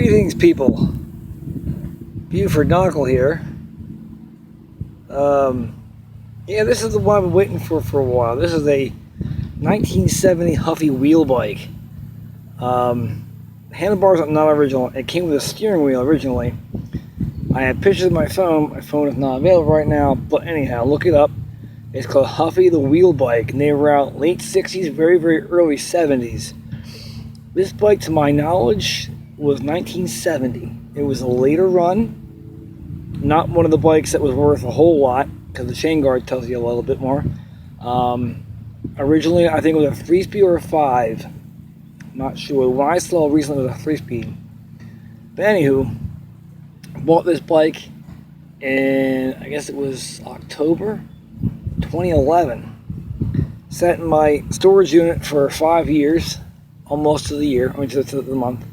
Greetings, people. Buford Nautical here. Yeah, this is the one I've been waiting for a while. This is a 1970 Huffy wheel bike. Handlebars are not original. It came with a steering wheel originally. I have pictures of my phone. My phone is not available right now, but anyhow, look it up. It's called Huffy the Wheel Bike, and they were out late 60s, very early 70s. This bike, to my knowledge, was 1970. It was a later run, not one of the bikes that was worth a whole lot, because the chain guard tells you a little bit more. Originally, I think it was a 3-speed or a 5. Not sure. When I saw it recently, it was a 3-speed. But anywho, I bought this bike in, I guess it was October 2011. Sat in my storage unit for 5 years, almost to the year, I mean to the month.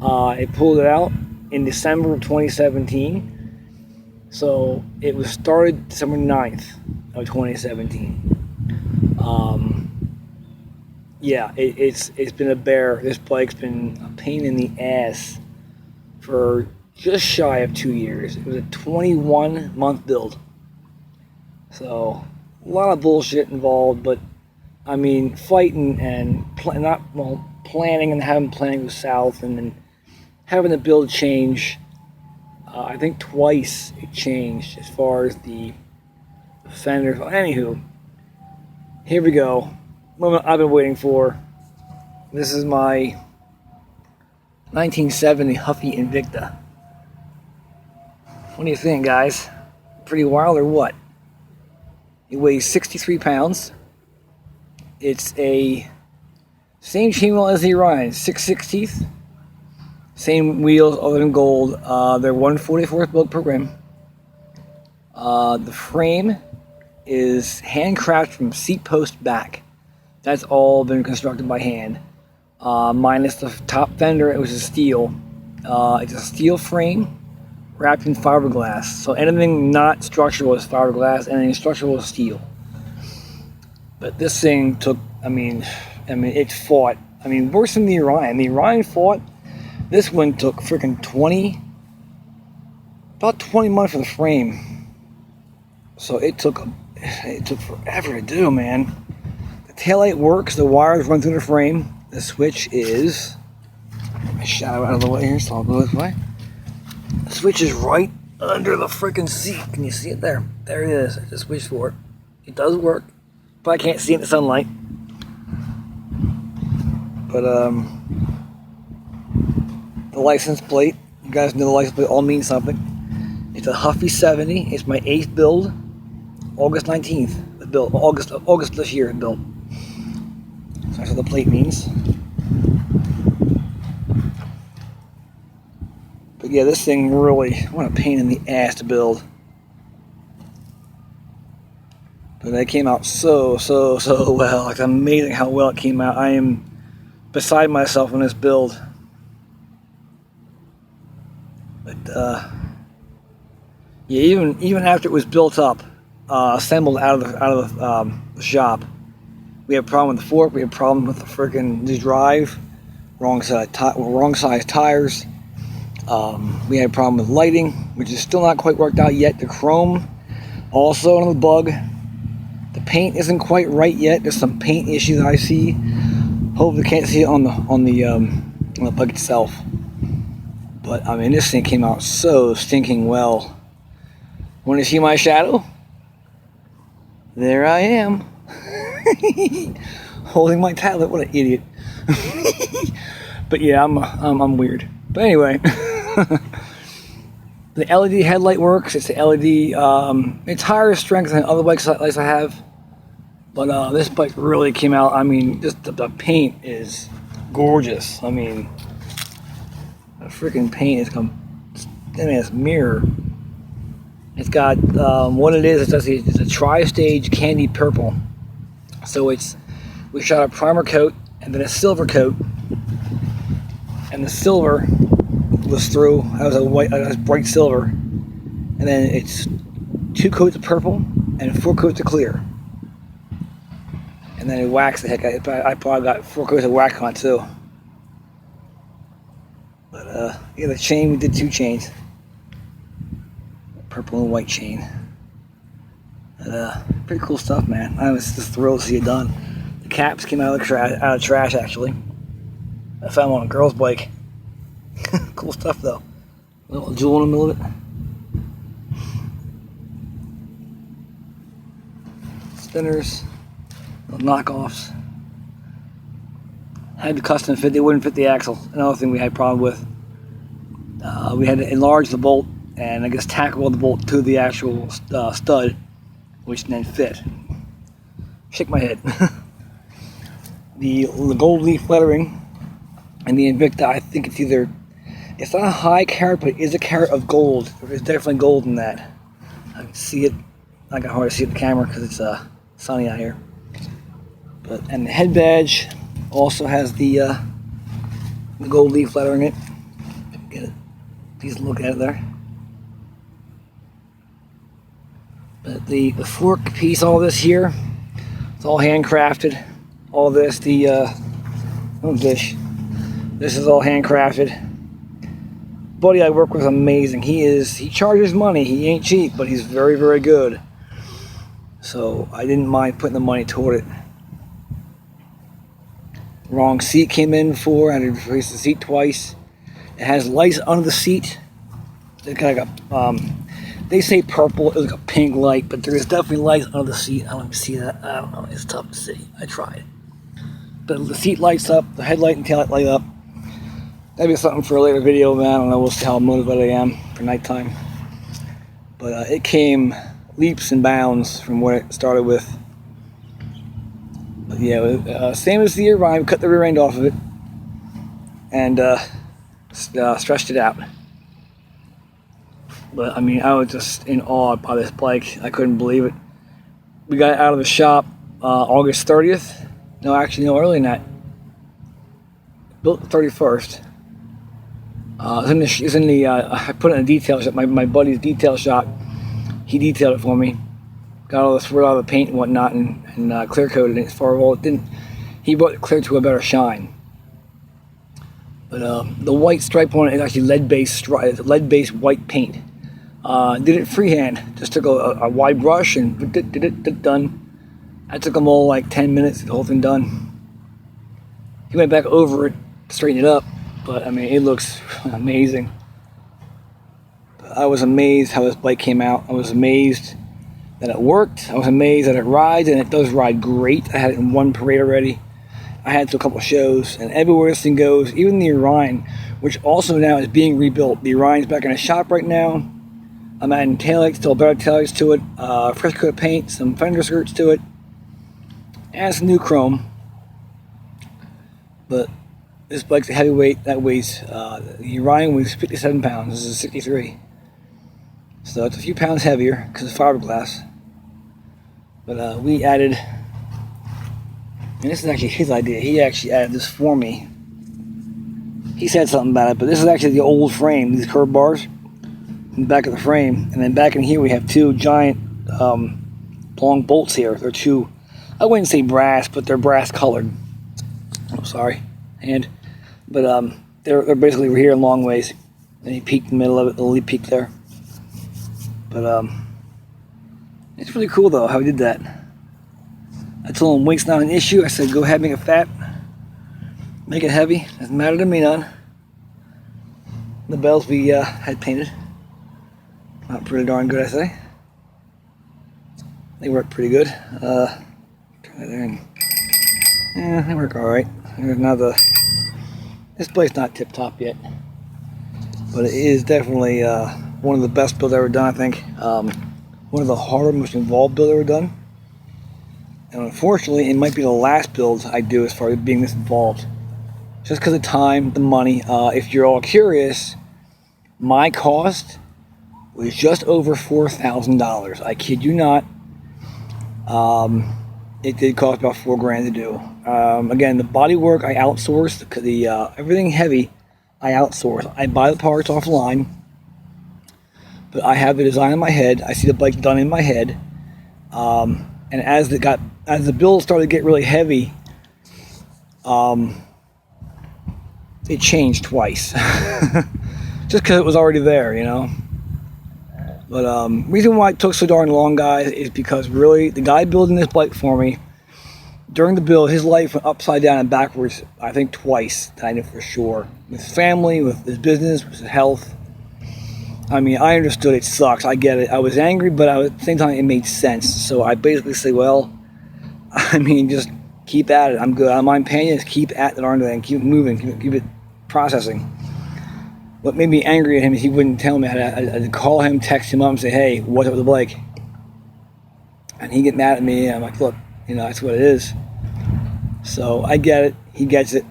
I pulled it out in December of 2017. So it was started December 9th of 2017. Yeah, it's been a bear. This bike's been a pain in the ass for just shy of 2 years. It was a 21-month build. So a lot of bullshit involved, but I mean, fighting and planning and having planning go south, and then having the build change. I think twice it changed as far as the fenders. Anywho, here we go. Moment I've been waiting for. This is my 1970 Huffy Invicta. What do you think, guys? Pretty wild or what? It weighs 63 pounds. It's a same chain wheel as the Orion, 6/16. Same wheels other than gold. They're 1/44 built per rim. The frame is handcrafted from seat post back. That's all been constructed by hand. Minus the top fender, it was a steel. It's a steel frame wrapped in fiberglass. So anything not structural is fiberglass, anything structural is steel. But this thing took, I mean, it fought. I mean, worse than the Orion. The Orion fought. This one took freaking about 20 months for the frame. So it took forever to do, man. The taillight works. The wires run through the frame. The switch is, get my shadow out of the way here, so I'll go this way. The switch is right under the freaking seat. Can you see it there? There it is. I just switched for it. It does work, but I can't see it in the sunlight. But the license plate, you guys know the license plate all means something. It's a Huffy 70. It's my 8th build. August 19th, the build. August this year, built. So that's what the plate means. But yeah, this thing really, what a pain in the ass to build. But it came out so well. Like, amazing how well it came out. I am beside myself on this build. But yeah, even after it was built up, assembled out of the shop, we had a problem with the fork. We had a problem with the freaking drive, wrong size tires. We had a problem with lighting, which is still not quite worked out yet. The chrome, also another bug. The paint isn't quite right yet. There's some paint issues I see. Hope you can't see it on the bug itself. But I mean, this thing came out so stinking well. Want to see my shadow? There I am, holding my tablet. What an idiot! But yeah, I'm weird. But anyway, the LED headlight works. It's the LED. It's higher strength than other bikes I have, but this bike really came out. I mean, just the paint is gorgeous. I mean, the freaking paint is it's mirror. It's got what it is. It's a tri-stage candy purple. So we shot a primer coat and then a silver coat, and the silver was through. That was bright silver, and then it's 2 coats of purple and 4 coats of clear, and then it waxed the heck out. I probably got 4 coats of wax on it too. But yeah, the chain, we did 2 chains. Purple and white chain. But, pretty cool stuff, man. I was just thrilled to see it done. The caps came out of trash, actually. I found one on a girl's bike. Cool stuff, though. A little jewel in the middle of it. Spinners, little knockoffs. Had the custom fit, they wouldn't fit the axle. Another thing we had a problem with. We had to enlarge the bolt and I guess tack weld the bolt to the actual stud, which then fit. Shake my head. the gold leaf lettering and the Invicta, I think it's not a high carat, but it is a carat of gold. There's definitely gold in that. I can see it. I got hard to see it in the camera because it's sunny out here. And the head badge also has the gold leaf lettering in it. Get it. Please look at it there. But the fork piece, all this here, it's all handcrafted. All this, this is all handcrafted. Buddy I work with is amazing. He charges money. He ain't cheap, but he's very, very good. So I didn't mind putting the money toward it. Wrong seat came in for. I had to replace the seat twice. It has lights under the seat. It's kind of like they say purple. It was like a pink light, but there's definitely lights under the seat. I don't know if you see that. I don't know. It's tough to see. I tried. But the seat lights up. The headlight and taillight light up. That'd be something for a later video, man. I don't know. We'll see how motivated I am for nighttime. But it came leaps and bounds from what it started with. But yeah, same as the Orion. Cut the rear end off of it and stretched it out. But I mean, I was just in awe by this bike. I couldn't believe it. We got it out of the shop August 30th. No, actually, no, earlier than that. Built the 31st. It's in the I put it in a detail shop. My buddy's detail shop. He detailed it for me. Got all the swirl out of the paint and whatnot, and clear coated it. As far as it didn't, he brought it clear to a better shine. But the white stripe on it is actually lead-based white paint. Did it freehand. Just took a wide brush and did it done. I took them all like 10 minutes. The whole thing done. He went back over it, straightened it up. But I mean, it looks amazing. I was amazed how this bike came out. I was amazed that it worked. I was amazed that it rides, and it does ride great. I had it in one parade already. I had it to a couple shows, and everywhere this thing goes, even the Orion, which also now is being rebuilt. The Orion's back in the shop right now. I'm adding taillights, still better taillights to it, fresh coat of paint, some fender skirts to it, and some new chrome. But this bike's a heavyweight. That weighs, the Orion weighs 57 pounds. This is 63. So it's a few pounds heavier because of fiberglass. But we added, and this is actually his idea. He actually added this for me. He said something about it, but this is actually the old frame. These curb bars in the back of the frame. And then back in here we have 2 giant long bolts here. They're 2, I wouldn't say brass, but they're brass colored. I'm sorry. But they're basically here in long ways. And he peaked in the middle of it, the little peak there. But it's really cool though how he did that. I told him weight's not an issue. I said go ahead, make it fat, make it heavy. Doesn't matter to me none. The bells we had painted, not pretty darn good, I say. They work pretty good. Turn that there and yeah, they work all right. Now this blade's not tip top yet, but it is definitely one of the best builds ever done, I think. One of the harder, most involved builds ever done. And unfortunately, it might be the last build I do as far as being this involved. Just because of time, the money. If you're all curious, my cost was just over $4,000. I kid you not. It did cost about $4,000 to do. Again, the body work I outsourced. Everything heavy I outsource. I buy the parts offline. But I have the design in my head. I see the bike done in my head. And as the build started to get really heavy, it changed twice. Just because it was already there, you know. But reason why it took so darn long, guys, is because really the guy building this bike for me, during the build, his life went upside down and backwards, I think twice, I know for sure. With his family, with his business, with his health. I mean, I understood it sucks. I get it. I was angry, but at the same time, it made sense. So I basically say, well, I mean, just keep at it. I'm good. I don't mind paying you. Just keep at the darn thing. Keep moving. Keep it processing. What made me angry at him is he wouldn't tell me. I had to call him, text him up, and say, hey, what's up with the bike? And he'd get mad at me. And I'm like, look, you know, that's what it is. So I get it. He gets it.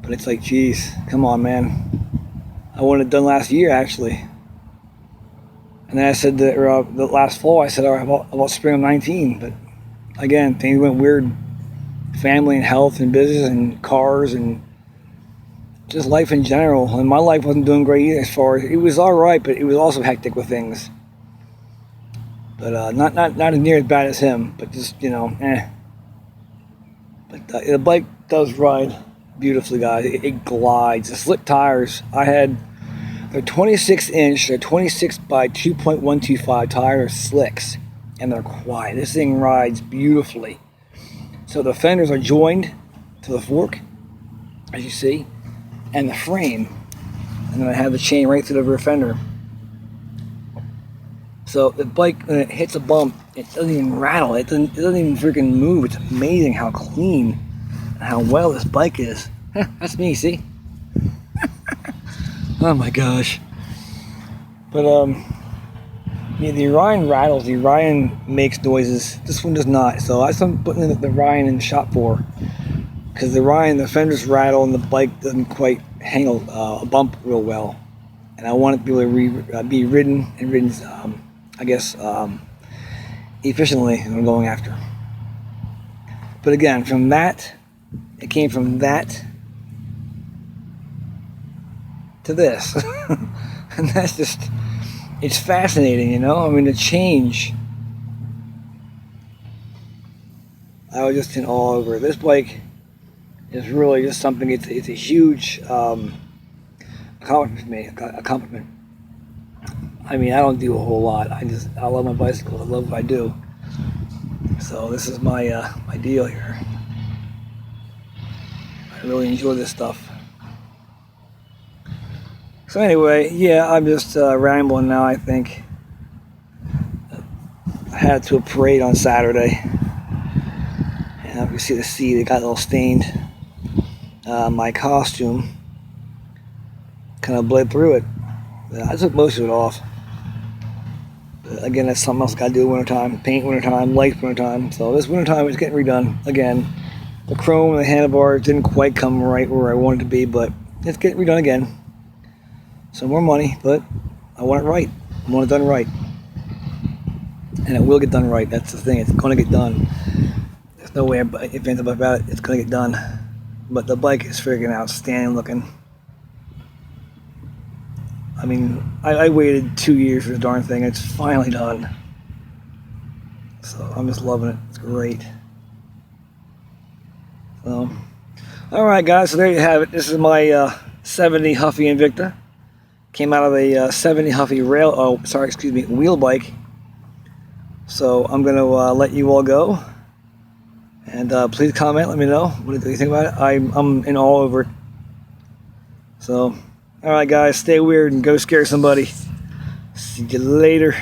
But it's like, geez, come on, man. I wanted it done last year, actually. And then I said that the last fall, I said, all right, about spring of 19. But again, things went weird. Family and health and business and cars and just life in general. And my life wasn't doing great either as far as, it was all right, but it was also hectic with things. But not as near as bad as him, but just, you know, But the bike does ride beautifully, guys. It glides. The slick tires, they're 26 inch, they're 26 by 2.125 tires, slicks, and they're quiet. This thing rides beautifully. So the fenders are joined to the fork, as you see, and the frame. And then I have the chain right through the rear fender. So the bike, when it hits a bump, it doesn't even rattle. It doesn't even freaking move. It's amazing how clean and how well this bike is. That's me, see? Oh my gosh. But yeah, the Orion rattles. The Orion makes noises. This one does not. So I started putting the Orion in the shop for, because the Orion, the fenders rattle and the bike doesn't quite handle a bump real well. And I want it to be able to be ridden and ridden, I guess, efficiently. What I'm going after. But again, from that, it came from that to this. And that's just, it's fascinating, you know? I mean, the change. I was just in awe over it. This bike is really just something, it's a huge accomplishment for me, a compliment. I mean, I don't do a whole lot. I love my bicycle. I love what I do. So this is my my deal here. I really enjoy this stuff. So anyway, yeah, I'm just rambling now, I think. I had to a parade on Saturday. And you see the seat, it got a little stained. My costume kind of bled through it. I took most of it off. But again, that's something else I got to do wintertime. Paint wintertime, light wintertime. So this wintertime it's getting redone again. The chrome and the handlebars didn't quite come right where I wanted it to be, but it's getting redone again. Some more money, but I want it right. I want it done right. And it will get done right. That's the thing. It's going to get done. There's no way if anything about it. It's going to get done. But the bike is freaking outstanding looking. I mean, I waited 2 years for the darn thing. It's finally done. So I'm just loving it. It's great. So, all right, guys. So there you have it. This is my 70 Huffy Invicta. Came out of a 70 Huffy wheel bike. So I'm going to let you all go. And please comment. Let me know what do you think about it. I'm in all over it. So, all right, guys. Stay weird and go scare somebody. See you later.